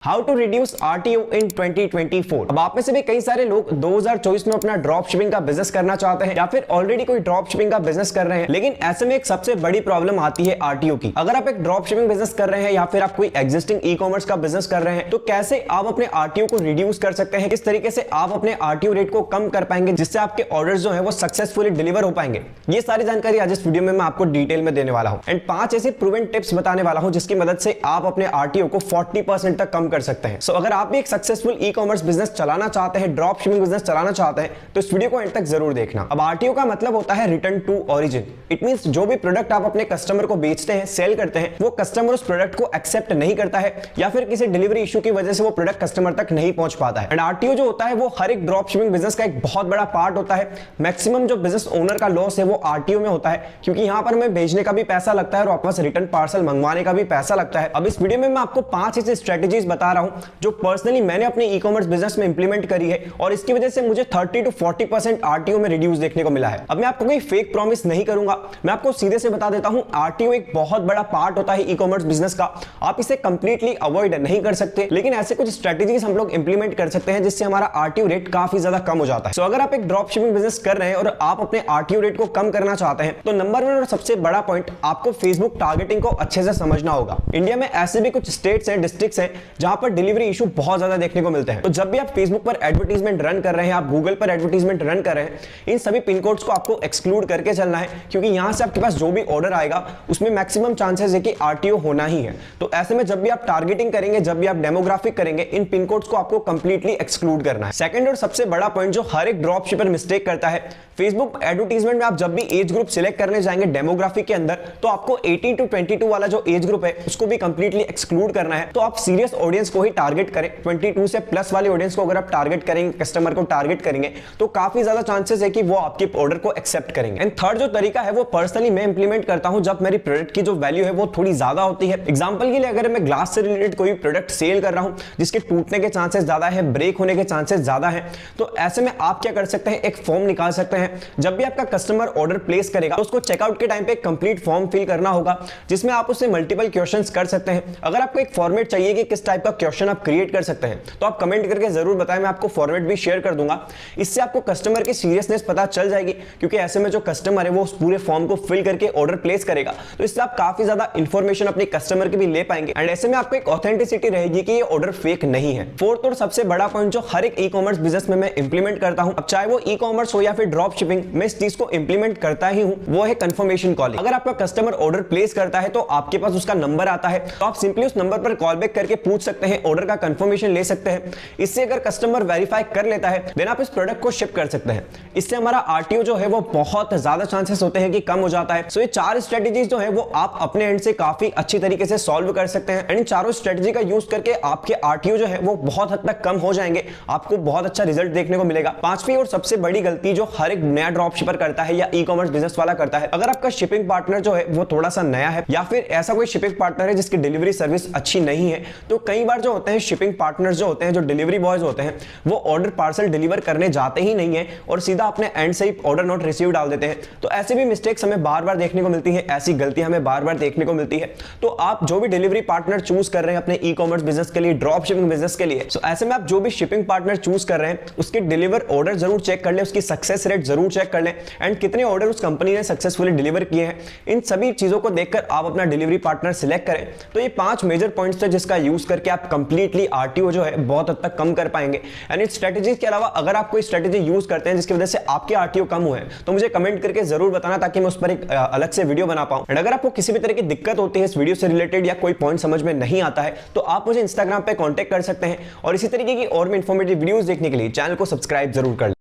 How to reduce RTO इन 2024। अब आप में से भी कई सारे लोग 2024 में अपना ड्रॉप शिपिंग का बिजनेस करना चाहते हैं या फिर ऑलरेडी कोई ड्रॉप शिपिंग का बिजनेस कर रहे हैं, लेकिन ऐसे में एक सबसे बड़ी प्रॉब्लम आती है आरटीओ की। अगर आप एक ड्रॉप शिपिंग बिजनेस कर रहे हैं या फिर आप कोई एग्जिस्टिंग ई कॉमर्स का बिजनेस कर रहे हैं, तो कैसे आप अपने आरटीओ को रिड्यूस कर सकते हैं, किस तरीके से आप अपने आरटीओ रेट को कम कर पाएंगे जिससे आपके ऑर्डर्स जो है वो सक्सेसफुली डिलीवर हो पाएंगे। ये सारी जानकारी आज इस वीडियो में मैं आपको डिटेल में देने वाला हूं एंड 5 ऐसे प्रूवन टिप्स बताने वाला हूं जिसकी मदद से आप अपने आरटीओ को 40% तक कम कर सकते हैं। अगर आप भी एक सक्सेसफुल ई कॉमर्स बिजनेस चलाना चाहते हैं, ड्रॉप शिपिंग बिजनेस चलाना चाहते हैं, तो इस वीडियो को एंड तक जरूर देखना। अब आरटीओ का मतलब होता है return to origin. It means जो भी प्रोडक्ट आप अपने कस्टमर को बेचते हैं, सेल करते हैं, वो कस्टमर उस प्रोडक्ट को एक्सेप्ट नहीं करता है या फिर किसी डिलीवरी इशू की वजह से वो प्रोडक्ट कस्टमर तक नहीं पहुंच पाता है। एंड आरटीओ जो होता है वो हर एक ड्रॉप शिपिंग बिजनेस का एक बहुत बड़ा पार्ट होता है। मैक्सिमम जो बिजनेस ओनर का लॉस है वो आरटीओ में होता है, क्योंकि यहां पर हमें भेजने का भी पैसा लगता है और वापस रिटर्न पार्सल मंगवाने का भी पैसा लगता है। अब इस वीडियो में मैं आपको 5 ऐसी स्ट्रेटेजीज बता रहा हूं जो पर्सनली मैंने अपने ई कॉमर्स बिजनेस में इंप्लीमेंट करी है और इसकी वजह से मुझे 30 to 40% आरटीओ में रिड्यूस देखने को मिला है। अब मैं आपको कोई फेक प्रॉमिस नहीं करूंगा, मैं आपको सीधे से बता देता हूं, आरटीओ एक बहुत बड़ा पार्ट होता है ई कॉमर्स बिजनेस का। आप इसे कंप्लीटली अवॉइड नहीं कर सकते, लेकिन ऐसे कुछ स्ट्रेटेजीज हम लोग इंप्लीमेंट कर सकते हैं जिससे हमारा आरटीओ रेट काफी ज्यादा कम हो जाता है। सो अगर आप एक ड्रॉप शिपिंग बिजनेस कर रहे हैं और आप अपने आरटीओ रेट को कम करना चाहते हैं, तो नंबर 1 और सबसे बड़ा पॉइंट, आपको फेसबुक टारगेटिंग को अच्छे से समझना होगा। इंडिया में ऐसे भी कुछ स्टेट्स हैं, डिस्ट्रिक्ट्स हैं जहां पर डिलीवरी इशू बहुत ज्यादा देखने को मिलते हैं। तो जब भी आप फेसबुक पर एडवर्टाइजमेंट रन कर रहे हैं, आप गूगल पर एडवर्टाइजमेंट रन कर रहे हैं, इन सभी पिन कोड्स को आपको एक्सक्लूड करके चलना है, क्योंकि यहां से आपके पास जो भी ऑर्डर आएगा उसमें मैक्सिमम चांसेस है कि आरटीओ होना ही है। तो ऐसे में जब भी आप टारगेटिंग करेंगे, जब भी आप डेमोग्राफिक करेंगे, इन पिन कोड्स को आपको कंप्लीटली एक्सक्लूड करना है। सेकंड और सबसे बड़ा पॉइंट जो हर एक ड्रॉप शिपर मिस्टेक करता है, फेसबुक एडवर्टाइजमेंट में आप जब भी एज ग्रुप सिलेक्ट करने जाएंगे डेमोग्राफिक के अंदर, तो आपको 18 to 22 वाला जो एज ग्रुप है उसको भी कंप्लीटली एक्सक्लूड करना है। तो आप सीरियस ऑडियंस को ही टारगेट करें। 22 से प्लस वाले ऑडियंस को अगर आप टारगेट करेंगे, कस्टमर को टारगेट करेंगे, तो काफी ज्यादा चांसेस है कि वो आपके ऑर्डर को एक्सेप्ट करेंगे। एंड थर्ड जो तरीका है वो पर्सनली मैं इंप्लीमेंट करता हूं जब मेरी प्रोडक्ट की जो वैल्यू है वो थोड़ी ज्यादा होती है। एग्जांपल के लिए अगर मैं ग्लास से रिलेटेड कोई प्रोडक्ट सेल कर रहा हूं जिसके टूटने के चांसेस ज्यादा है, ब्रेक होने के चांसेस ज्यादा है, तो ऐसे में आप क्या कर सकते हैं, एक फॉर्म निकाल सकते हैं। जब भी आपका कस्टमर ऑर्डर प्लेस करेगा तो उसको चेकआउट के टाइम पे एक कंप्लीट फॉर्म फिल करना होगा जिसमें आप उससे मल्टीपल क्वेश्चंस कर सकते हैं। अगर आपको एक फॉर्मेट चाहिए कि किस टाइप का क्वेश्चन आप क्रिएट कर सकते हैं, तो आप कमेंट करके जरूर बताएं, मैं आपको फॉर्मेट भी शेयर कर दूंगा। इससे आपको कस्टमर की सीरियसनेस पता चल जाएगी, क्योंकि ऐसे में जो कस्टमर है वो उस पूरे फॉर्म को फिल करके ऑर्डर प्लेस करेगा, तो इससे आप काफी ज्यादा इंफॉर्मेशन अपने कस्टमर की भी ले पाएंगे एंड ऐसे में आपको एक ऑथेंटिसिटी रहेगी कि ये ऑर्डर फेक नहीं है। फोर्थ और सबसे बड़ा पॉइंट जो हर एक ई कॉमर्स बिजनेस में मैं इंप्लीमेंट करता हूं, अब चाहे वो ई कॉमर्स हो या फिर ड्रॉप शिपिंग, मैं इस चीज को इंप्लीमेंट करता ही हूं, वो है कंफर्मेशन कॉलिंग। अगर आपका कस्टमर ऑर्डर प्लेस करता है तो आपके पास उसका नंबर आता है, तो आप सिंपली उस नंबर पर कॉल बैक करके पूछ सकते हैं, ऑर्डर का कंफर्मेशन ले सकते हैं। इससे अगर कस्टमर वेरीफाई कर लेता है देन आप इस प्रोडक्ट को शिप कर सकते हैं। इससे हमारा आरटीओ जो है वो बहुत ज्यादा चांसेस होते हैं कि कम हो जाता है। सो ये 4 स्ट्रेटेजीज जो है वो आप अपने एंड से काफी अच्छी तरीके से सॉल्व कर सकते हैं एंड इन चारों स्ट्रेटेजी का यूज करके आपके आरटीओ जो है वो बहुत हद तक कम हो जाएंगे, आपको बहुत अच्छा रिजल्ट देखने को मिलेगा। 5वीं और सबसे बड़ी गलती जो हर एक नया ड्रॉप शिपर करता है या ई कॉमर्स बिजनेस वाला करता है, अगर आपका शिपिंग पार्टनर जो है वो थोड़ा सा नया है या फिर ऐसा कोई शिपिंग पार्टनर है जिसकी डिलीवरी सर्विस अच्छी नहीं है, तो कई बार जो होते हैं शिपिंग पार्टनर्स जो होते हैं, जो डिलीवरी बॉयज होते हैं, वो ऑर्डर पार्सल डिलीवर करने जाते ही नहीं है और सीधा अपने एंड से ही ऑर्डर नॉट रिसीव डाल देते हैं। तो ऐसे भी मिस्टेक्स हमें बार बार देखने को मिलती है, ऐसी गलतियां हमें बार बार देखने को मिलती है। तो आप जो भी डिलीवरी पार्टनर चूज कर रहे हैं अपने ई कॉमर्स बिजनेस के लिए, ड्रॉप शिपिंग बिजनेस के लिए, तो ऐसे में आप जो भी शिपिंग पार्टनर चूज कर रहे हैं उसके डिलीवर ऑर्डर जरूर चेक कर लें, उसकी सक्सेस रेट जरूर चेक कर लें एंड कितने ऑर्डर उस कंपनी ने सक्सेसफुली डिलीवर किए हैं। इन सभी चीजों को देखकर आप अपना डिलीवरी पार्टनर सिलेक्ट करें। तो ये 5 मेजर पॉइंट्स थे जिसका यूज करके आप कंप्लीटली आरटीओ जो है बहुत हद तक कम कर पाएंगे। एंड इस स्ट्रेटेजी के अलावा अगर आप कोई स्ट्रेटेजी यूज करते हैं जिसकी वजह से आपके आरटीओ कम हुए हैं, तो मुझे कमेंट करके जरूर बताना ताकि मैं उस पर एक अलग से वीडियो बना पाऊं। एंड अगर आपको किसी भी तरह की दिक्कत होती है इस वीडियो से रिलेटेड या कोई पॉइंट समझ में नहीं आता है, तो आप मुझे इंस्टाग्राम पे कांटेक्ट कर सकते हैं और इसी तरीके की और भी इंफॉर्मेटिव वीडियोस देखने के लिए चैनल को सब्सक्राइब जरूर कर लें।